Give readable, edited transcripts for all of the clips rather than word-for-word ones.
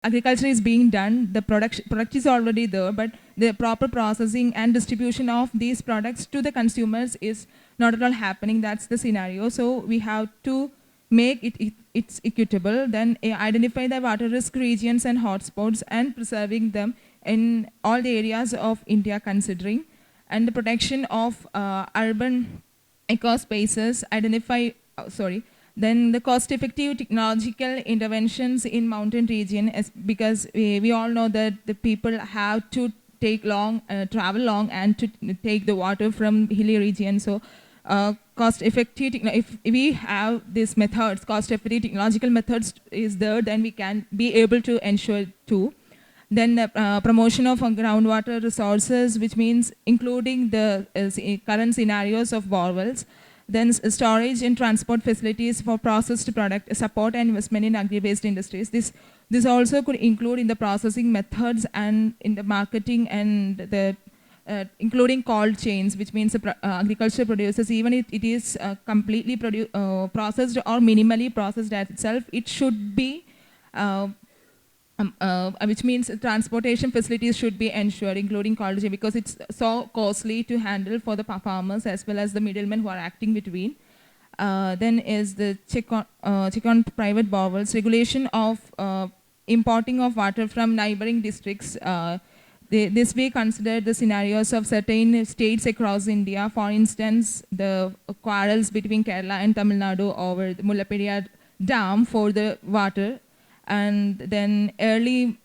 agriculture is being done, the product is already there, but the proper processing and distribution of these products to the consumers is not at all happening. That's the scenario. So we have to make it's equitable, then identify the water risk regions and hotspots and preserving them in all the areas of India considering, and the protection of urban eco spaces, then the cost-effective technological interventions in mountain region, because we all know that the people have to take travel long and to take the water from hilly region. So cost-effective, if we have these methods, cost-effective technological methods is there, then we can be able to ensure too. Then promotion of groundwater resources, which means including the current scenarios of borewells. Then storage and transport facilities for processed product, support and investment in agri-based industries. This also could include in the processing methods and in the marketing and the including cold chains, which means agriculture producers, even if it is completely processed or minimally processed as itself, it should be which means transportation facilities should be ensured, including cold chain, because it's so costly to handle for the farmers as well as the middlemen who are acting between. Then is the check on private borewells, regulation of importing of water from neighboring districts. This we consider the scenarios of certain states across India. For instance, the quarrels between Kerala and Tamil Nadu over the Mullaperiyar Dam for the water, and then early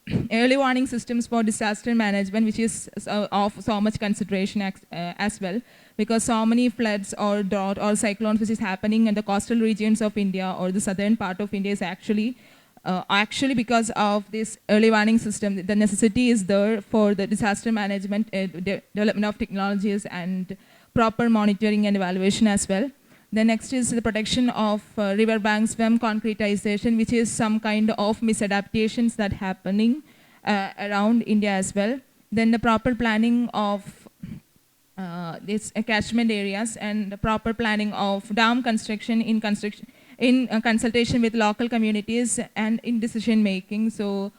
warning systems for disaster management, which is of so much consideration as well, because so many floods or drought or cyclones which is happening in the coastal regions of India or the southern part of India is actually because of this early warning system. The necessity is there for the disaster management, development of technologies and proper monitoring and evaluation as well. The next is the protection of river banks from concretization, which is some kind of misadaptations that happening around India as well. Then the proper planning of these catchment areas and the proper planning of dam construction in consultation with local communities and in decision making. So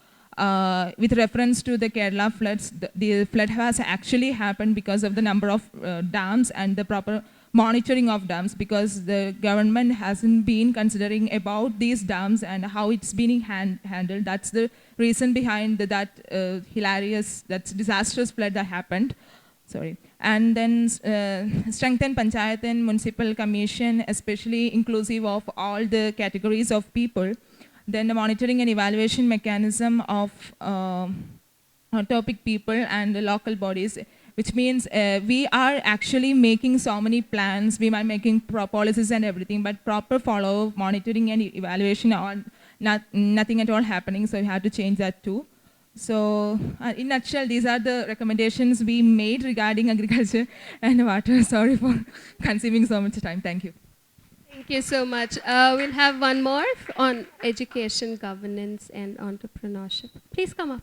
with reference to the Kerala floods, the flood has actually happened because of the number of dams and the proper monitoring of dams, because the government hasn't been considering about these dams and how it's being handled. That's the reason behind that disastrous flood that happened. Sorry. And then strengthen Panchayat and Municipal Commission, especially inclusive of all the categories of people. Then the monitoring and evaluation mechanism of topic people and the local bodies, which means we are actually making so many plans, we are making policies and everything, but proper follow, monitoring and evaluation are nothing at all happening, so we have to change that too. So in a nutshell, these are the recommendations we made regarding agriculture and water. Sorry for consuming so much time. Thank you. Thank you so much. We'll have one more on education, governance, and entrepreneurship. Please come up.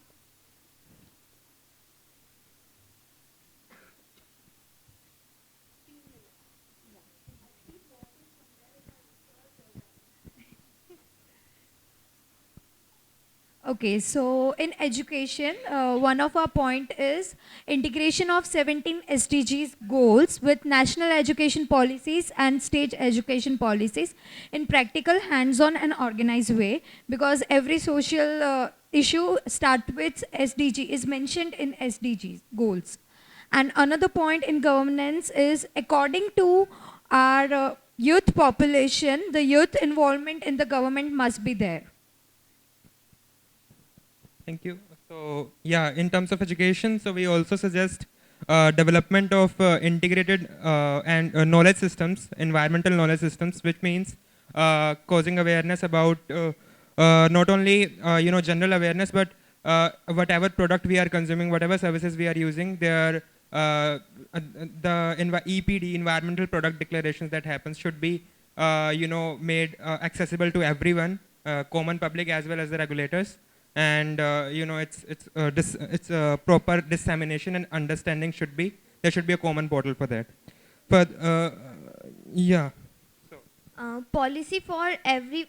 Okay, so in education, one of our point is integration of 17 SDGs goals with national education policies and state education policies in practical, hands-on and organized way, because every social issue start with SDG, is mentioned in SDGs goals. And another point in governance is, according to our youth population, the youth involvement in the government must be there. Thank you. So yeah, in terms of education, so we also suggest development of integrated and knowledge systems, environmental knowledge systems, which means causing awareness about not only general awareness, but whatever product we are consuming, whatever services we are using, the EPD, environmental product declarations that happens, should be made accessible to everyone, common public as well as the regulators. And it's proper dissemination and understanding should be, there should be a common portal for that. But yeah. Policy for every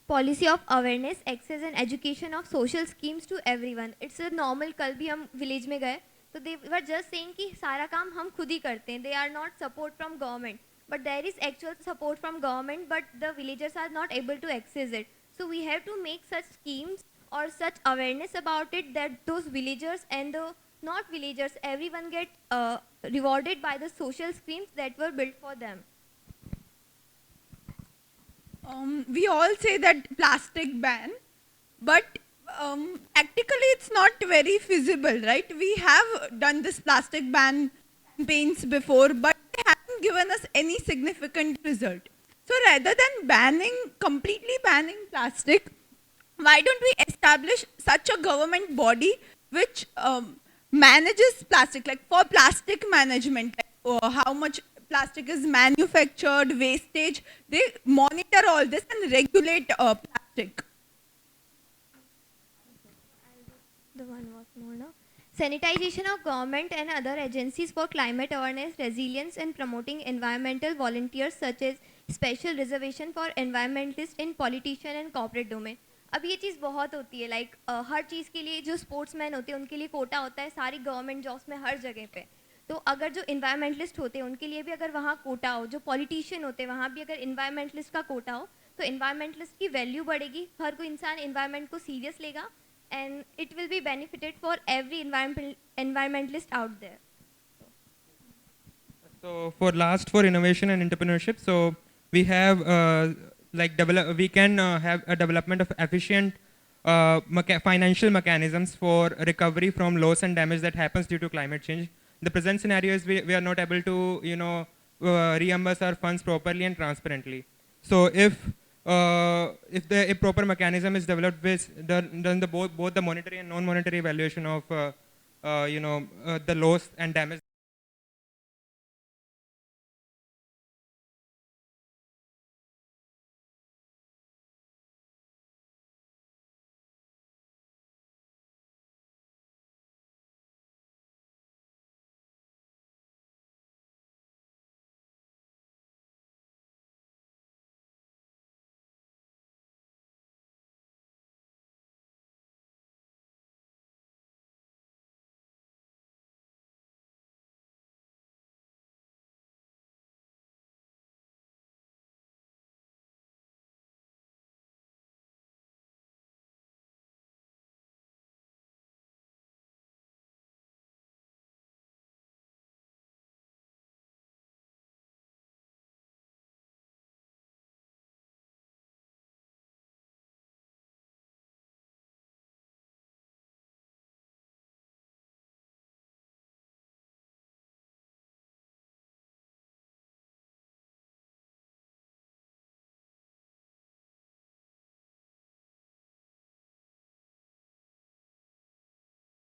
policy of awareness, access and education of social schemes to everyone. It's a normal. कल भी हम village में गए तो they were just saying कि सारा काम हम खुद ही करते हैं. They are not support from government, but there is actual support from government, but the villagers are not able to access it. So we have to make such schemes or such awareness about it that those villagers and the not villagers, everyone get rewarded by the social schemes that were built for them. We all say that plastic ban, but practically it's not very feasible, right? We have done this plastic ban campaigns before, but they haven't given us any significant result. So rather than completely banning plastic, why don't we establish such a government body which manages plastic, like for plastic management, like, how much plastic is manufactured, wastage, they monitor all this and regulate plastic. The one was more now. Sanitization of government and other agencies for climate awareness, resilience and promoting environmental volunteers such as special reservation for environmentalists in politician and corporate domain. अब ये चीज़ बहुत होती है, like हर चीज़ के लिए जो sportsman होते हैं उनके लिए कोटा होता है सारी गवर्नमेंट जॉब्स में हर जगह पे. तो अगर जो इन्वायरमेंटलिस्ट होते हैं उनके लिए भी अगर वहाँ कोटा हो, जो पॉलिटिशियन होते हैं वहाँ भी अगर इन्वायरमेंटलिस्ट का कोटा हो, तो इन्वायरमेंटलिस्ट की वैल्यू बढ़ेगी, हर कोई इंसान इन्वायरमेंट को सीरियस लेगा, and it will be benefited for every environmentalist out there. So for innovation and entrepreneurship, so we have we can have a development of efficient financial mechanisms for recovery from loss and damage that happens due to climate change. The present scenario is we are not able to reimburse our funds properly and transparently. So if a proper mechanism is developed with then both the monetary and non-monetary evaluation of the loss and damage.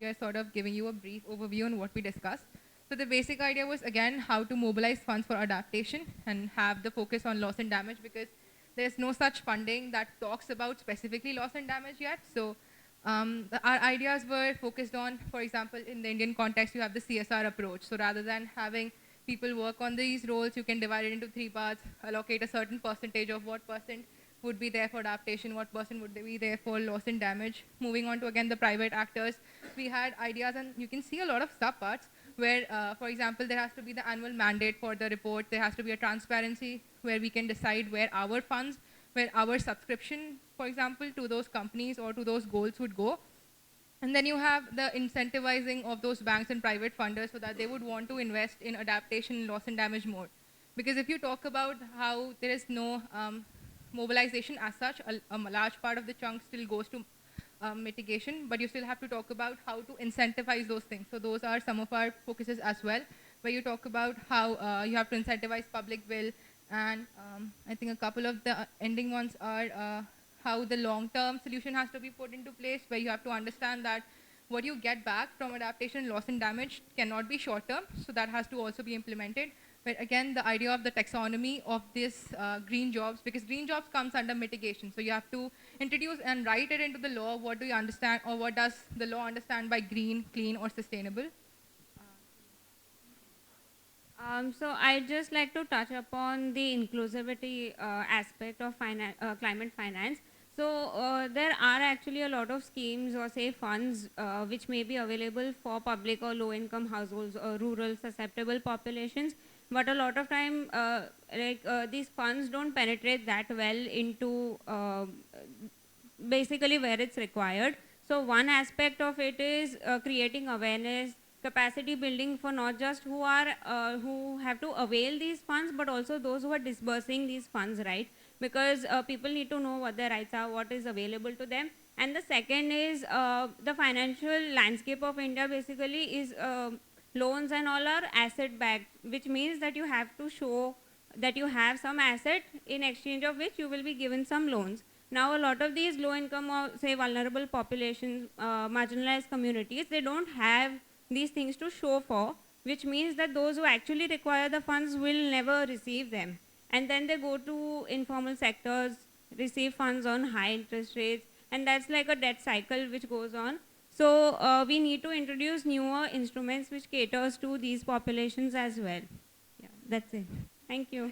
We are sort of giving you a brief overview on what we discussed. So the basic idea was, again, how to mobilize funds for adaptation and have the focus on loss and damage, because there's no such funding that talks about specifically loss and damage yet. So our ideas were focused on, for example, in the Indian context, you have the CSR approach. So rather than having people work on these roles, you can divide it into 3 parts, allocate a certain percentage of what percent would be there for adaptation, what percent would be there for loss and damage. Moving on to, again, the private actors, we had ideas, and you can see a lot of sub-parts where, for example, there has to be the annual mandate for the report, there has to be a transparency where we can decide where our funds, where our subscription, for example, to those companies or to those goals would go. And then you have the incentivizing of those banks and private funders so that they would want to invest in adaptation, loss and damage more. Because if you talk about how there is no mobilization as such, a large part of the chunk still goes to mitigation, but you still have to talk about how to incentivize those things. So those are some of our focuses as well, where you talk about how you have to incentivize public will, and I think a couple of the ending ones are how the long-term solution has to be put into place, where you have to understand that what you get back from adaptation, loss and damage cannot be short-term, so that has to also be implemented. But again, the idea of the taxonomy of this green jobs, because green jobs comes under mitigation. So you have to introduce and write it into the law. What do you understand, or what does the law understand by green, clean, or sustainable? So I'd just like to touch upon the inclusivity aspect of climate finance. So there are actually a lot of schemes or say funds which may be available for public or low income households or rural susceptible populations, but a lot of time these funds don't penetrate that well into basically where it's required. So one aspect of it is creating awareness, capacity building for not just who have to avail these funds, but also those who are disbursing these funds, right? Because people need to know what their rights are, what is available to them. And the second is the financial landscape of India basically is loans and all are asset backed, which means that you have to show that you have some asset in exchange of which you will be given some loans. Now, a lot of these low income or say vulnerable populations, marginalized communities, they don't have these things to show for, which means that those who actually require the funds will never receive them. And then they go to informal sectors, receive funds on high interest rates, and that's like a debt cycle which goes on. So we need to introduce newer instruments which caters to these populations as well. Yeah, that's it. Thank you.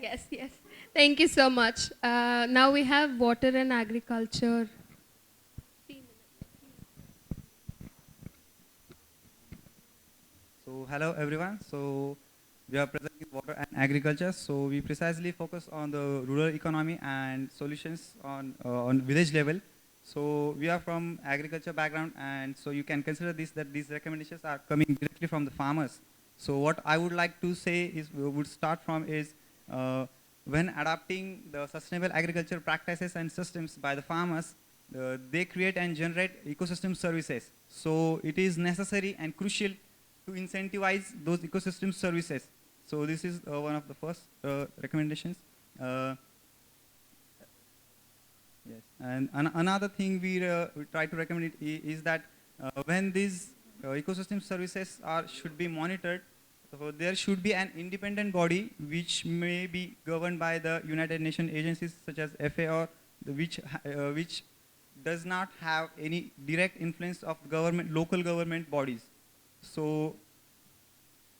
Yes, yes. Thank you so much. Now we have water and agriculture. So hello everyone. So we are presenting water and agriculture. So we precisely focus on the rural economy and solutions on village level. So we are from agriculture background, and so you can consider this that these recommendations are coming directly from the farmers. So what I would like to say is we would start from is when adopting the sustainable agriculture practices and systems by the farmers, they create and generate ecosystem services. So it is necessary and crucial to incentivize those ecosystem services. So this is one of the first recommendations. Yes, and another thing we try to recommend is that when these ecosystem services should be monitored, so there should be an independent body which may be governed by the United Nations agencies such as FAO, which does not have any direct influence of government, local government bodies. So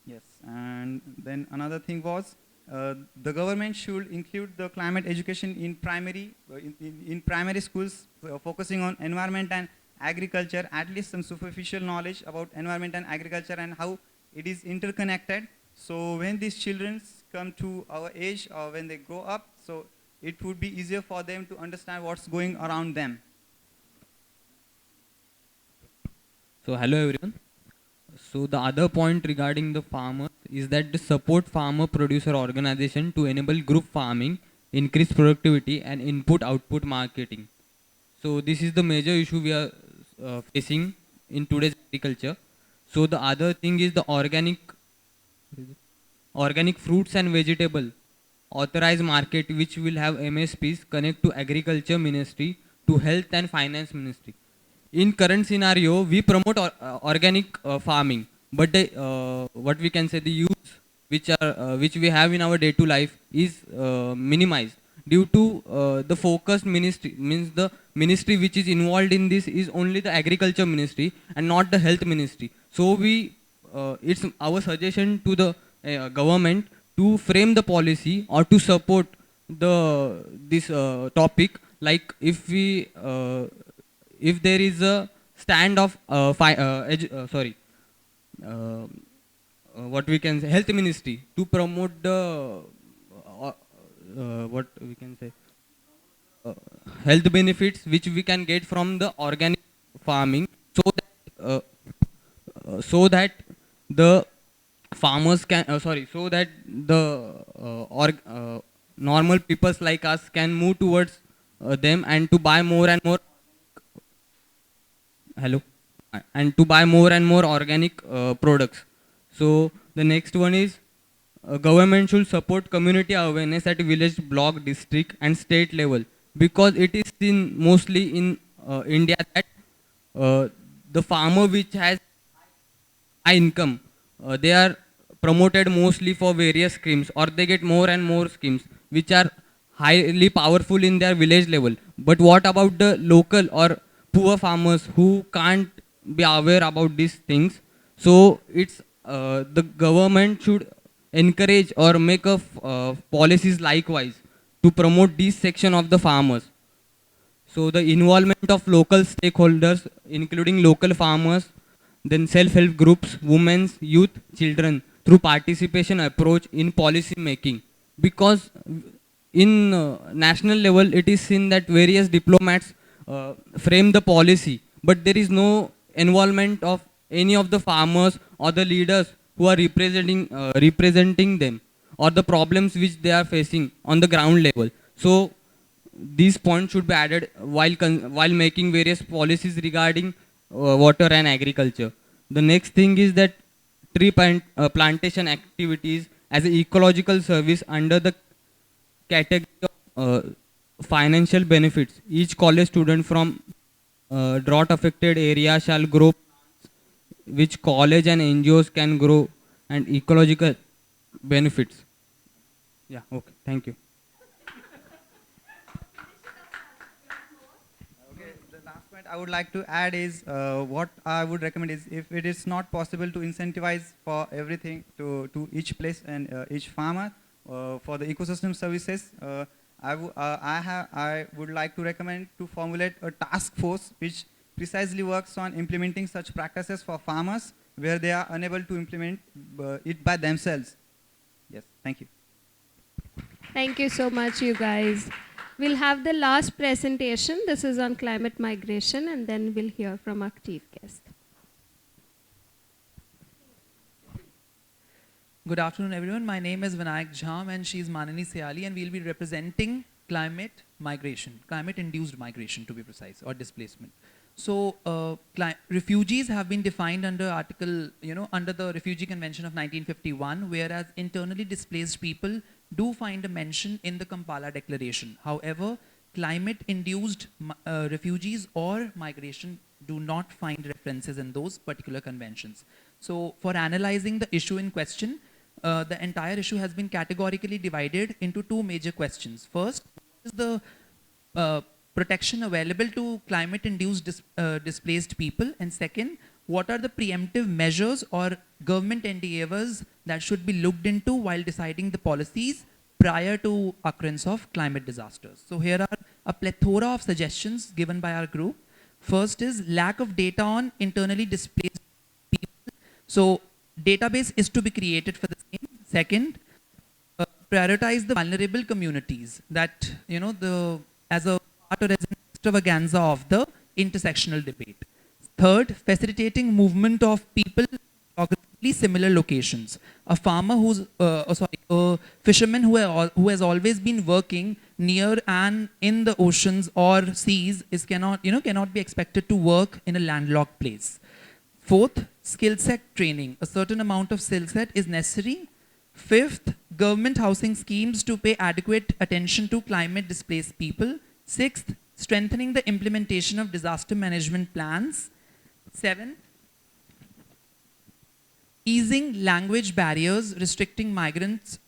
yes, and then another thing was the government should include the climate education in primary schools, focusing on environment and agriculture, at least some superficial knowledge about environment and agriculture and how it is interconnected. So when these children come to our age or when they grow up, so it would be easier for them to understand what's going around them. So hello everyone. So the other point regarding the farmers is that the support farmer producer organization to enable group farming, increase productivity and input-output marketing. So this is the major issue we are facing in today's agriculture. So the other thing is the organic fruits and vegetable authorized market, which will have MSPs connect to agriculture ministry, to health and finance ministry. In current scenario, we promote organic farming, but what we can say, the use which we have in our day-to-day life is minimized due to the focused ministry, means the ministry which is involved in this is only the agriculture ministry and not the health ministry. So it's our suggestion to the government to frame the policy or to support this topic. Like if there is a stand of what we can say, health ministry to promote the what we can say, health benefits which we can get from the organic farming, so that the farmers can so that the normal peoples like us can move towards them and to buy more and more to buy more and more organic products. So the next one is government should support community awareness at village, block, district and state level, because it is seen mostly in India that the farmer which has high income, they are promoted mostly for various schemes, or they get more and more schemes which are highly powerful in their village level. But what about the local or poor farmers who can't be aware about these things? So it's the government should encourage or make policies likewise to promote this section of the farmers. So the involvement of local stakeholders, including local farmers, then self-help groups, women, youth, children, through participation approach in policy making. Because in national level, it is seen that various diplomats frame the policy, but there is no involvement of any of the farmers or the leaders who are representing them or the problems which they are facing on the ground level. So these points should be added while making various policies regarding water and agriculture. The next thing is that plantation activities as an ecological service under the category of financial benefits. Each college student from drought affected area shall grow plants which college and NGOs can grow and ecological benefits. Yeah, okay, thank you. Okay, the last point I would like to add is what I would recommend is if it is not possible to incentivize for everything to each place and each farmer for the ecosystem services, I would like to recommend to formulate a task force which precisely works on implementing such practices for farmers where they are unable to implement it by themselves. Yes, thank you. Thank you so much, you guys. We'll have the last presentation. This is on climate migration, and then we'll hear from our chief guest. Good afternoon, everyone. My name is Vinayak Jham, and she's Manani Siali, and we'll be representing climate migration, climate-induced migration, to be precise, or displacement. So, refugees have been defined under under the Refugee Convention of 1951, whereas internally displaced people do find a mention in the Kampala Declaration. However, climate-induced refugees or migration do not find references in those particular conventions. So, for analyzing the issue in question, the entire issue has been categorically divided into two major questions. First, is the protection available to climate-induced displaced people? And second, what are the preemptive measures or government endeavors that should be looked into while deciding the policies prior to occurrence of climate disasters? So here are a plethora of suggestions given by our group. First is lack of data on internally displaced people. So database is to be created for the same. Second, prioritize the vulnerable communities that, as a part or as an extravaganza of the intersectional debate. Third, facilitating movement of people in geographically similar locations. A farmer a fisherman who has always been working near and in the oceans or seas cannot be expected to work in a landlocked place. Fourth, skill set training. A certain amount of skill set is necessary. Fifth, government housing schemes to pay adequate attention to climate displaced people. Sixth, strengthening the implementation of disaster management plans. Seventh, easing language barriers, restricting migrants'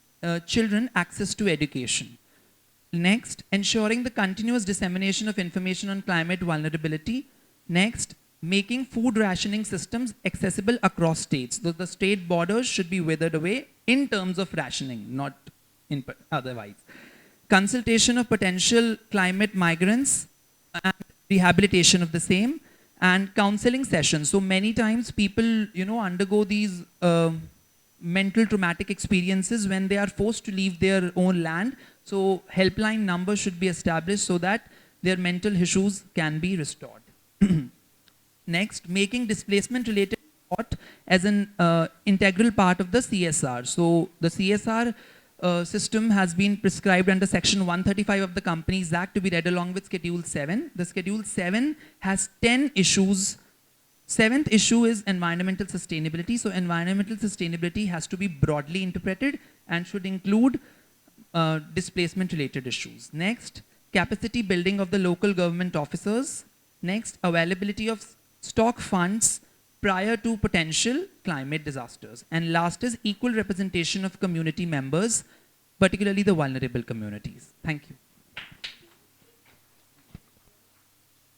children access to education. Next, ensuring the continuous dissemination of information on climate vulnerability. Next, making food rationing systems accessible across states. The state borders should be withered away in terms of rationing, not in otherwise. Consultation of potential climate migrants and rehabilitation of the same, and counseling sessions. So many times people, undergo these mental traumatic experiences when they are forced to leave their own land. So helpline numbers should be established so that their mental issues can be restored. Next, making displacement related support as an integral part of the CSR. So the CSR system has been prescribed under Section 135 of the Companies Act to be read along with Schedule 7. The Schedule 7 has 10 issues. Seventh issue is environmental sustainability. So environmental sustainability has to be broadly interpreted and should include displacement related issues. Next, capacity building of the local government officers. Next, availability of stock funds prior to potential climate disasters. And last is equal representation of community members, particularly the vulnerable communities. Thank you.